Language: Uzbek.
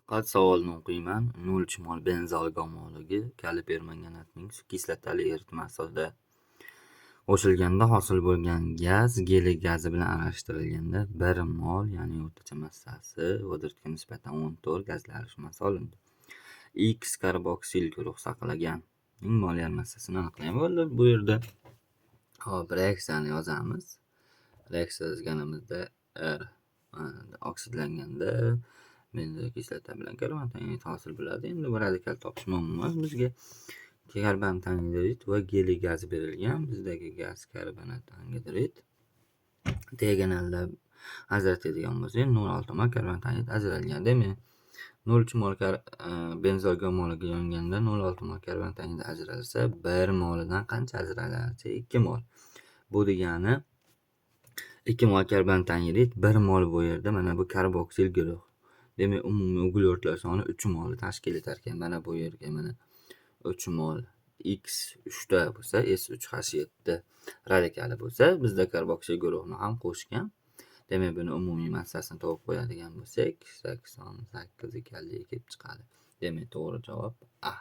Diqqat savolini o'qiyman. 0,mol benzol gomoligi kalipermanganatning kislotali eritmasida qo'shilganda hosil bo'lgan gaz geli gazi bilan aralashtirilganda 1 mol, ya'ni o'rtacha massasi vodorodga nisbatan 14 gazlar aralashmasi olindi. X karboksil guruh saqlagan molar massasini aniqlayman. Bo'ldi, bu yerda hop reaksiyani yozamiz. Reaksiya yozganimizda R oksidlanganda benzol kislota bilan karbonat angidrid hosil bo'ladi. Endi bu radikal topish muammo emas. Bizga karbonat angidrid va geliy gaz berilgan. Bizdagi gaz karbonat angidrid diagonalda ajratadigan bo'lsak 0,6 mol karbonat angidrid ajralgan. Demak, 0,3 mol benzol gomoligi yonganda 0,6 mol karbonat angidrid ajralsa, 1 molidan qancha ajraladi? 2 mol. Bu degani 2 mol karbonat angidrid 1 mol bu yerda mana bu karboksil guruh. Demak, umumiy uglevodlar soni 3 molni tashkil etar ekan. Mana bu yerga mana 3 mol X 3 ta bo'lsa, S3H7 radikali bo'lsa, bizda karboksil guruhni ham qo'shgan. Demak, buni umumiy massasini topib qo'yadigan bo'lsak, 88 ekanligi kelib chiqadi. Demak, to'g'ri javob A.